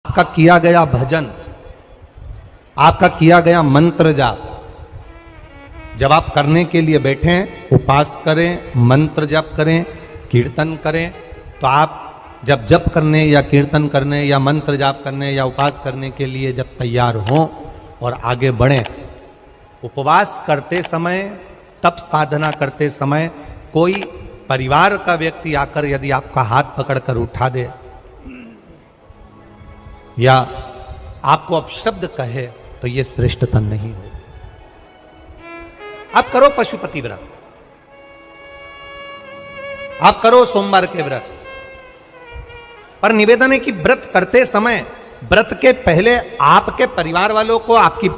आपका किया गया भजन, आपका किया गया मंत्र जाप, जब आप करने के लिए बैठें, उपास करें, मंत्र जाप करें, कीर्तन करें, तो आप जब जप करने या कीर्तन करने या मंत्र जाप करने या उपास करने के लिए जब तैयार हों और आगे बढ़ें, उपवास करते समय, तप साधना करते समय कोई परिवार का व्यक्ति आकर यदि आपका हाथ पकड़कर उठा दे या आपको अपशब्द कहे, तो यह श्रेष्ठतन नहीं हो। आप करो पशुपति व्रत, आप करो सोमवार के व्रत, पर निवेदन है कि व्रत करते समय, व्रत के पहले आपके परिवार वालों को, आपकी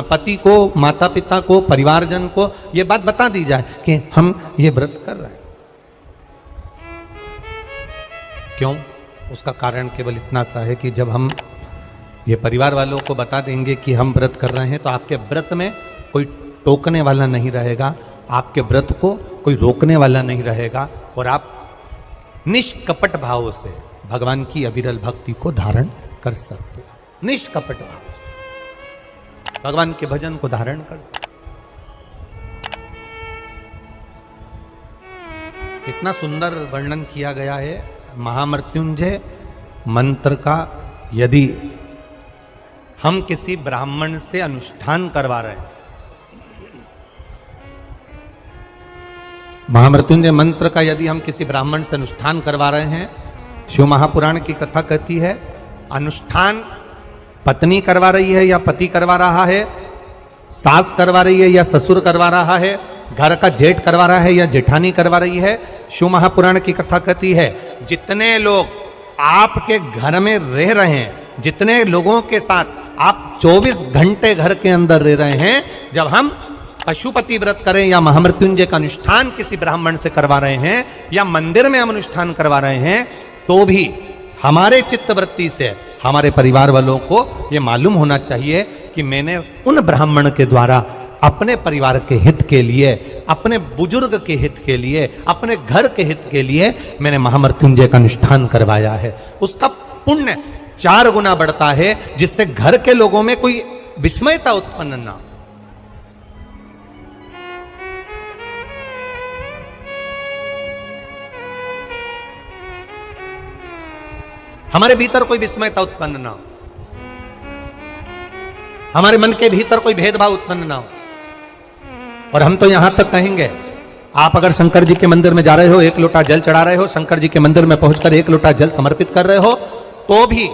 पति को, माता पिता को, परिवारजन को यह बात बता दी जाए कि हम ये व्रत कर रहे हैं। क्यों? उसका कारण केवल इतना सा है कि जब हम ये परिवार वालों को बता देंगे कि हम व्रत कर रहे हैं, तो आपके व्रत में कोई टोकने वाला नहीं रहेगा, आपके व्रत को कोई रोकने वाला नहीं रहेगा, और आप निष्कपट भाव से भगवान की अविरल भक्ति को धारण कर सकते हो। निष्कपट भाव से भगवान के भजन को धारण कर सकते। इतना सुंदर वर्णन किया गया है महामृत्युंजय मंत्र का। यदि हम किसी ब्राह्मण से अनुष्ठान करवा रहे हैं, महामृत्युंजय मंत्र का यदि हम किसी ब्राह्मण से अनुष्ठान करवा रहे हैं, शिव महापुराण की कथा कहती है, अनुष्ठान पत्नी करवा रही है या पति करवा रहा है, सास करवा रही है या ससुर करवा रहा है, घर का जेठ करवा रहा है या जेठानी करवा रही है, शिव महापुराण की कथा कहती है, जितने लोग आपके घर में रह रहे हैं, जितने लोगों के साथ आप 24 घंटे घर के अंदर रह रहे हैं, जब हम पशुपति व्रत करें या महामृत्युंजय का अनुष्ठान किसी ब्राह्मण से करवा रहे हैं या मंदिर में हम अनुष्ठान करवा रहे हैं, तो भी हमारे चित्तवृत्ति से हमारे परिवार वालों को यह मालूम होना चाहिए कि मैंने उन ब्राह्मण के द्वारा अपने परिवार के हित के लिए, अपने बुजुर्ग के हित के लिए, अपने घर के हित के लिए मैंने महामृत्युंजय का अनुष्ठान करवाया है। उसका पुण्य 4 गुना बढ़ता है, जिससे घर के लोगों में कोई विस्मयता उत्पन्न ना हो। हमारे भीतर कोई विस्मयता उत्पन्न ना हो, हमारे मन के भीतर कोई भेदभाव उत्पन्न ना हो। और हम तो यहां तक कहेंगे, आप अगर शंकर जी के मंदिर में जा रहे हो, 1 लोटा जल चढ़ा रहे हो, शंकर जी के मंदिर में पहुंचकर 1 लोटा जल समर्पित कर रहे हो, तो भी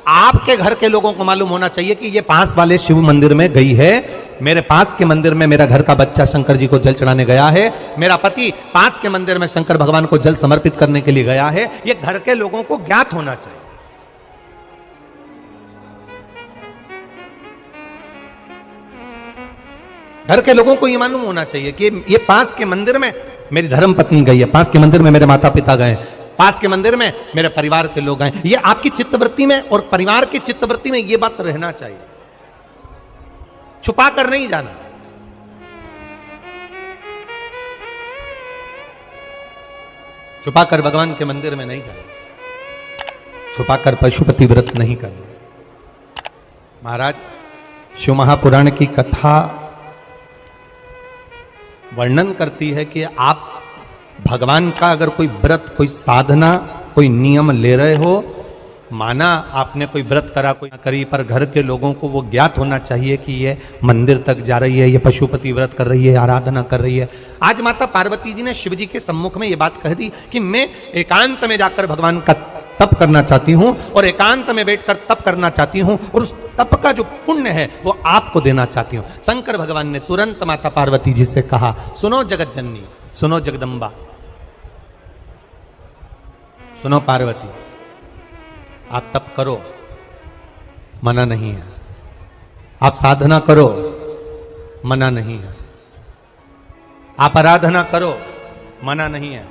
आपके घर के लोगों को मालूम होना चाहिए कि ये पास वाले शिव मंदिर में गई है, मेरे पास के मंदिर में मेरा घर का बच्चा शंकर जी को जल चढ़ाने गया है, मेरा पति पास के मंदिर में शंकर भगवान को जल समर्पित करने के लिए गया है। ये घर के लोगों को ज्ञात होना चाहिए। घर के लोगों को यह मालूम होना चाहिए कि ये पास के मंदिर में मेरी धर्म पत्नी गई है, पास के मंदिर में मेरे माता पिता गए, पास के मंदिर में मेरे परिवार के लोग गए। ये आपकी चित्तवृत्ति में और परिवार की चित्तवृत्ति में ये बात रहना चाहिए, छुपा कर नहीं जाना। छुपा कर भगवान के मंदिर में नहीं जाना, छुपा कर पशुपति व्रत नहीं करना। महाराज, शिव महापुराण की कथा वर्णन करती है कि आप भगवान का अगर कोई व्रत, कोई साधना, कोई नियम ले रहे हो, माना आपने कोई व्रत करा, कोई करी, पर घर के लोगों को वो ज्ञात होना चाहिए कि ये मंदिर तक जा रही है, ये पशुपति व्रत कर रही है, आराधना कर रही है। आज माता पार्वती जी ने शिव जी के सम्मुख में ये बात कह दी कि मैं एकांत में जाकर भगवान का तप करना चाहती हूं और एकांत में बैठकर तप करना चाहती हूं, और उस तप का जो पुण्य है वो आपको देना चाहती हूं। शंकर भगवान ने तुरंत माता पार्वती जी से कहा, सुनो जगत जननी, सुनो जगदम्बा, सुनो पार्वती, आप तप करो, मना नहीं है, आप साधना करो, मना नहीं है, आप आराधना करो, मना नहीं है,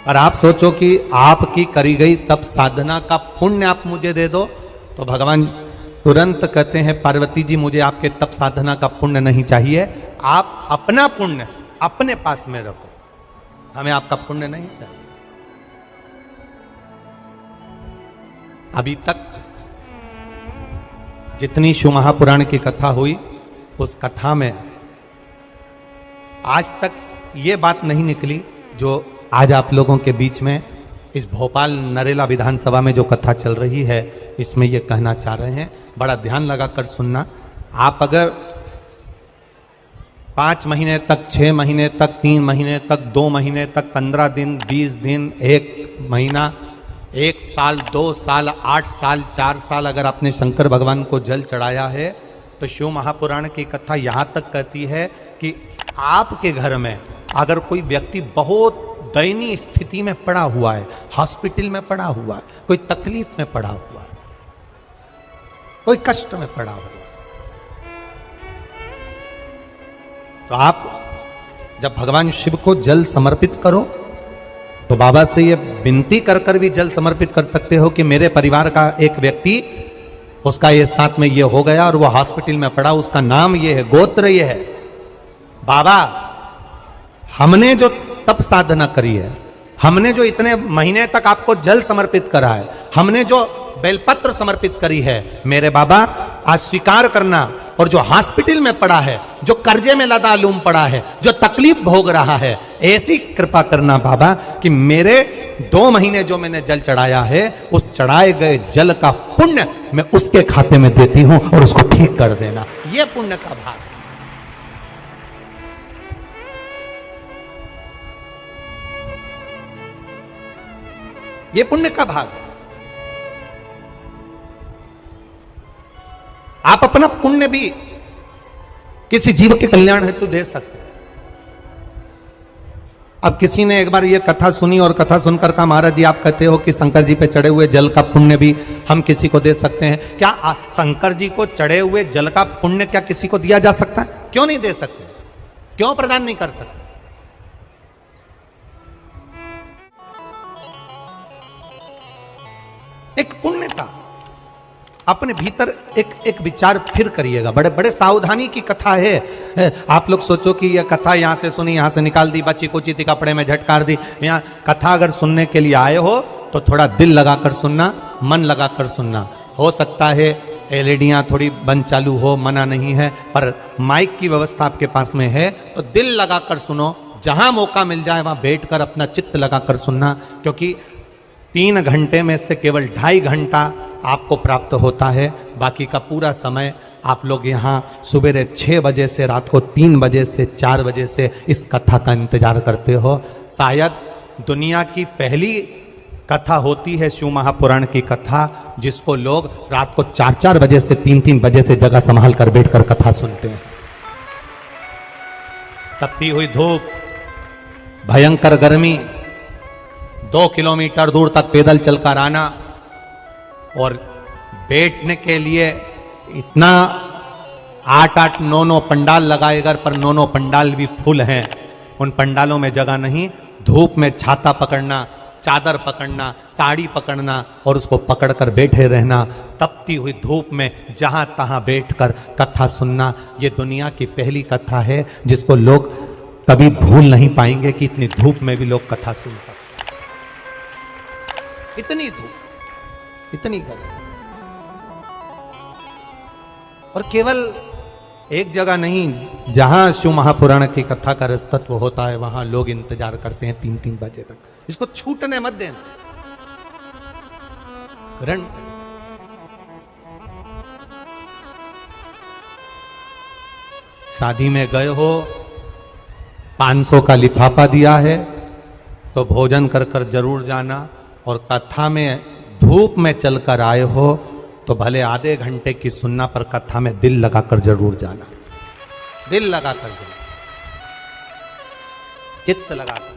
और आप सोचो कि आपकी करी गई तप साधना का पुण्य आप मुझे दे दो, तो भगवान तुरंत कहते हैं, पार्वती जी मुझे आपके तप साधना का पुण्य नहीं चाहिए, आप अपना पुण्य अपने पास में रखो, हमें आपका पुण्य नहीं चाहिए। अभी तक जितनी शिव महापुराण की कथा हुई, उस कथा में आज तक ये बात नहीं निकली जो आज आप लोगों के बीच में इस भोपाल नरेला विधानसभा में जो कथा चल रही है, इसमें ये कहना चाह रहे हैं। बड़ा ध्यान लगाकर सुनना। आप अगर 5 महीने तक, 6 महीने तक, 3 महीने तक, 2 महीने तक, 15 दिन, 20 दिन, 1 महीना, 1 साल, 2 साल, 8 साल, 4 साल अगर आपने शंकर भगवान को जल चढ़ाया है, तो शिव महापुराण की कथा यहाँ तक कहती है कि आपके घर में अगर कोई व्यक्ति बहुत दयनीय स्थिति में पड़ा हुआ है, हॉस्पिटल में पड़ा हुआ है, कोई तकलीफ में पड़ा हुआ है, कोई कष्ट में पड़ा हुआ है, तो आप जब भगवान शिव को जल समर्पित करो तो बाबा से ये विनती कर कर भी जल समर्पित कर सकते हो कि मेरे परिवार का एक व्यक्ति, उसका ये साथ में ये हो गया और वो हॉस्पिटल में पड़ा, उसका नाम ये है, गोत्र ये है। बाबा, हमने जो तप साधना करी है, हमने जो इतने महीने तक आपको जल समर्पित करा है, हमने जो बेलपत्र समर्पित करी है, मेरे बाबा आज स्वीकार करना। और जो हॉस्पिटल में पड़ा है, जो कर्जे में लदालूम पड़ा है, जो तकलीफ भोग रहा है, ऐसी कृपा करना बाबा कि मेरे 2 महीने जो मैंने जल चढ़ाया है, उस चढ़ाए गए जल का पुण्य मैं उसके खाते में देती हूं और उसको ठीक कर देना। यह पुण्य का भाग है। ये पुण्य का भाग है। आप अपना पुण्य भी किसी जीव के कल्याण हेतु दे सकते हैं। अब किसी ने एक बार ये कथा सुनी और कथा सुनकर कहा, महाराज जी आप कहते हो कि शंकर जी पे चढ़े हुए जल का पुण्य भी हम किसी को दे सकते हैं क्या? शंकर जी को चढ़े हुए जल का पुण्य क्या किसी को दिया जा सकता है? क्यों नहीं दे सकते? क्यों प्रदान नहीं कर सकते? एक पुण्य का अपने भीतर एक विचार फिर करिएगा। बड़े बड़े सावधानी की कथा है। आप लोग सोचो कि यह कथा यहां से सुनी, यहां से निकाल दी, बच्ची कुची थी कपड़े में झटकार दी। यहां कथा अगर सुनने के लिए आए हो तो थोड़ा दिल लगाकर सुनना, मन लगाकर सुनना। हो सकता है एलईडियां थोड़ी बंद चालू हो, मना नहीं है, पर माइक की व्यवस्था आपके पास में है तो दिल लगाकर सुनो। जहां मौका मिल जाए वहां बैठकर अपना चित्त लगाकर सुनना, क्योंकि 3 घंटे में से केवल 2.5 घंटा आपको प्राप्त होता है। बाकी का पूरा समय आप लोग यहाँ सुबह 6 बजे से रात को 3 बजे से 4 बजे से इस कथा का इंतजार करते हो। शायद दुनिया की पहली कथा होती है शिव महापुराण की कथा, जिसको लोग रात को 4-4 बजे से 3-3 बजे से जगह संभाल कर बैठकर कथा सुनते हैं। तपती हुई धूप, भयंकर गर्मी, 2 किलोमीटर दूर तक पैदल चलकर आना और बैठने के लिए इतना 8-8, 9-9 पंडाल लगाए गए, पर 9-9 पंडाल भी फुल हैं। उन पंडालों में जगह नहीं। धूप में छाता पकड़ना, चादर पकड़ना, साड़ी पकड़ना और उसको पकड़कर बैठे रहना। तपती हुई धूप में जहां तहां बैठकर कथा सुनना, ये दुनिया की पहली कथा है जिसको लोग कभी भूल नहीं पाएंगे कि इतनी धूप में भी लोग कथा सुन सकते। इतनी धूप, इतनी गर्मी, और केवल एक जगह नहीं, जहां शिव महापुराण की कथा का रसतत्व होता है वहां लोग इंतजार करते हैं 3-3 बजे तक। इसको छूटने मत देना। ग्रहण शादी में गए हो, 500 का लिफाफा दिया है तो भोजन कर कर जरूर जाना। और कथा में धूप में चलकर आए हो तो भले आधे घंटे की सुनना, पर कथा में दिल लगाकर जरूर जाना। दिल लगाकर जाना, चित्त लगाकर।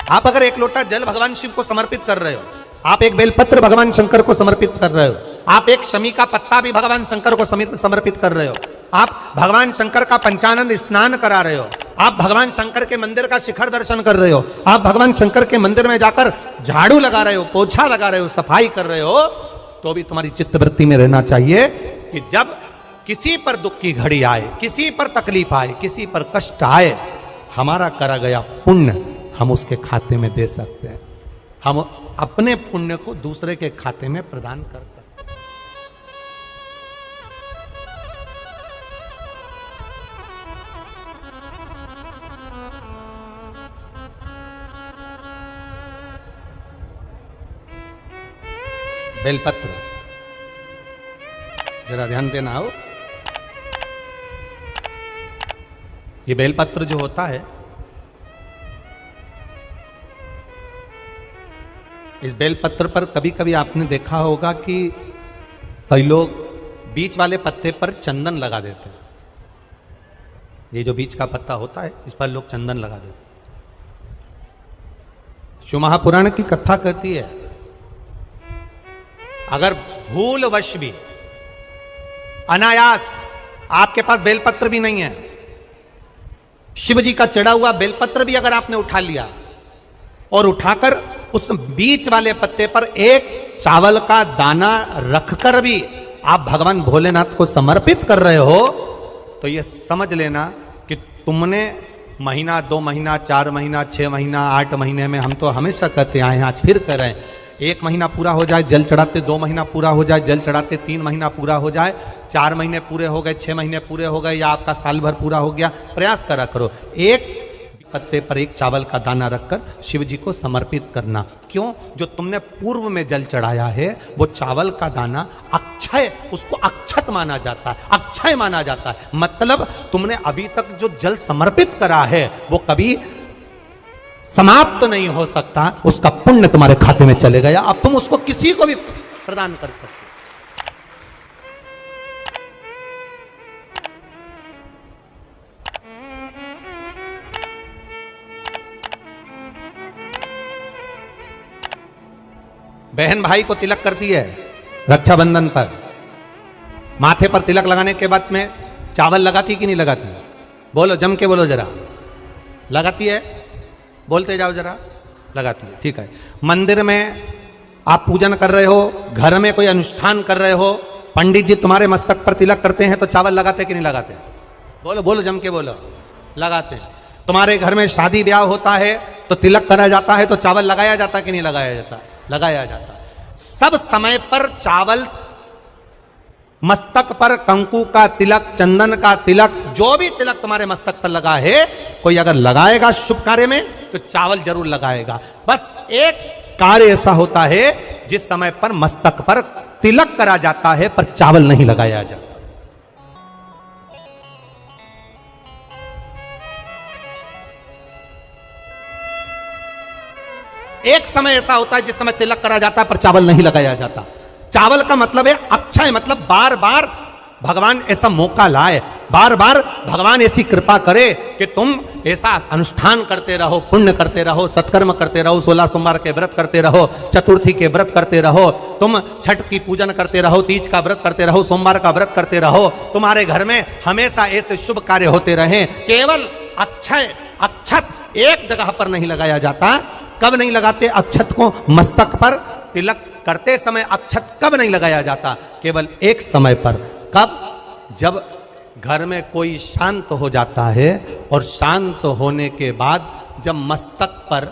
आप अगर 1 लोटा जल भगवान शिव को समर्पित कर रहे हो, आप एक बेलपत्र भगवान शंकर को समर्पित कर रहे हो, आप एक शमी का पत्ता भी भगवान शंकर को समर्पित कर रहे हो, आप भगवान शंकर का पंचानंद स्नान करा रहे हो, आप भगवान शंकर के मंदिर का शिखर दर्शन कर रहे हो, आप भगवान शंकर के मंदिर में जाकर झाड़ू लगा रहे हो, पोछा लगा रहे हो, सफाई कर रहे हो, तो भी तुम्हारी चित्तवृत्ति में रहना चाहिए कि जब किसी पर दुख की घड़ी आए, किसी पर तकलीफ आए, किसी पर कष्ट आए, हमारा करा गया पुण्य हम उसके खाते में दे सकते हैं। हम अपने पुण्य को दूसरे के खाते में प्रदान कर सकते हैं। बेलपत्र, जरा ध्यान देना हो। ये बेलपत्र जो होता है, इस बेलपत्र पर कभी कभी आपने देखा होगा कि कई लोग बीच वाले पत्ते पर चंदन लगा देते हैं। ये जो बीच का पत्ता होता है, इस पर लोग चंदन लगा देते हैं। शिव महापुराण की कथा कहती है, अगर भूलवश भी, अनायास, आपके पास बेलपत्र भी नहीं है, शिव जी का चढ़ा हुआ बेलपत्र भी अगर आपने उठा लिया और उठाकर उस बीच वाले पत्ते पर एक चावल का दाना रखकर भी आप भगवान भोलेनाथ को समर्पित कर रहे हो, तो ये समझ लेना कि तुमने महीना, 2 महीना, 4 महीना, 6 महीना, 8 महीने में, हम तो हमेशा कहते आए हैं, आज फिर कह रहे हैं, 1 महीना पूरा हो जाए जल चढ़ाते, 2 महीना पूरा हो जाए जल चढ़ाते, 3 महीना पूरा हो जाए, 4 महीने पूरे हो गए, 6 महीने पूरे हो गए, या आपका साल भर पूरा हो गया, प्रयास करा करो एक पत्ते पर एक चावल का दाना रखकर शिव जी को समर्पित करना। क्यों? जो तुमने पूर्व में जल चढ़ाया है, वो चावल का दाना अक्षय, उसको अक्षत माना जाता है, अक्षय माना जाता है। मतलब तुमने अभी तक जो जल समर्पित करा है वो कभी समाप्त तो नहीं हो सकता, उसका पुण्य तुम्हारे खाते में चले गया, अब तुम उसको किसी को भी प्रदान कर सकते। बहन भाई को तिलक करती है रक्षाबंधन पर, माथे पर तिलक लगाने के बाद में चावल लगाती कि नहीं लगाती? बोलो, जम के बोलो जरा। लगाती है? बोलते जाओ जरा। लगाती है, ठीक है। मंदिर में आप पूजन कर रहे हो, घर में कोई अनुष्ठान कर रहे हो, पंडित जी तुम्हारे मस्तक पर तिलक करते हैं तो चावल लगाते कि नहीं लगाते? बोलो बोलो, जम के बोलो। लगाते हैं। तुम्हारे घर में शादी ब्याह होता है तो तिलक करा जाता है तो चावल लगाया जाता कि नहीं लगाया जाता? लगाया जाता। सब समय पर चावल, मस्तक पर कंकु का तिलक, चंदन का तिलक, जो भी तिलक तुम्हारे मस्तक पर लगा है, कोई अगर लगाएगा शुभ कार्य में तो चावल जरूर लगाएगा। बस एक कार्य ऐसा होता है जिस समय पर मस्तक पर तिलक करा जाता है पर चावल नहीं लगाया जाता। एक समय ऐसा होता है जिस समय तिलक करा जाता है पर चावल नहीं लगाया जाता। चावल का मतलब है अक्षय, मतलब बार बार भगवान ऐसा मौका लाए, बार बार भगवान ऐसी कृपा करे कि तुम ऐसा अनुष्ठान करते रहो, पुण्य करते रहो, सत्कर्म करते रहो, 16 सोमवार के व्रत करते रहो, चतुर्थी के व्रत करते रहो, तुम छठ की पूजन करते रहो, तीज का व्रत करते रहो, सोमवार का व्रत करते रहो, तुम्हारे घर में हमेशा ऐसे शुभ कार्य होते रहे। केवल अक्षय, अक्षत एक जगह पर नहीं लगाया जाता। कब नहीं लगाते अक्षत को? मस्तक पर तिलक करते समय अक्षत कब नहीं लगाया जाता? केवल एक समय पर। कब? जब घर में कोई शांत हो जाता है, और शांत होने के बाद जब मस्तक पर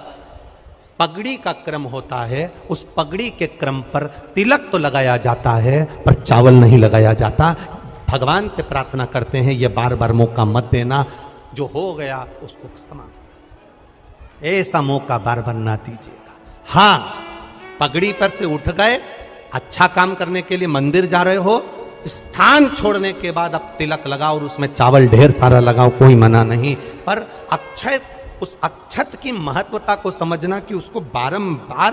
पगड़ी का क्रम होता है, उस पगड़ी के क्रम पर तिलक तो लगाया जाता है पर चावल नहीं लगाया जाता। भगवान से प्रार्थना करते हैं ये बार बार मौका मत देना, जो हो गया उसको समाप्त, ऐसा मौका बार बार ना दीजिएगा। हाँ, पगड़ी पर से उठ गए, अच्छा काम करने के लिए मंदिर जा रहे हो, स्थान छोड़ने के बाद अब तिलक लगाओ और उसमें चावल ढेर सारा लगाओ, कोई मना नहीं। पर अक्षय, उस अक्षत की महत्वता को समझना कि उसको बारंबार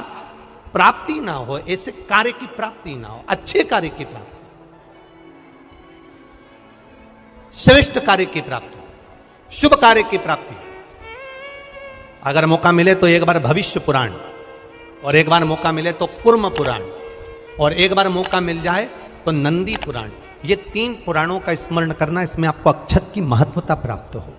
प्राप्ति ना हो, ऐसे कार्य की प्राप्ति ना हो, अच्छे कार्य की प्राप्ति, श्रेष्ठ कार्य की प्राप्ति, शुभ कार्य की प्राप्ति। अगर मौका मिले तो एक बार भविष्य पुराण, और एक बार मौका मिले तो कुर्म पुराण, और एक बार मौका मिल जाए तो नंदी पुराण, ये 3 पुराणों का स्मरण करना, इसमें आपको अक्षत की महत्वता प्राप्त हो।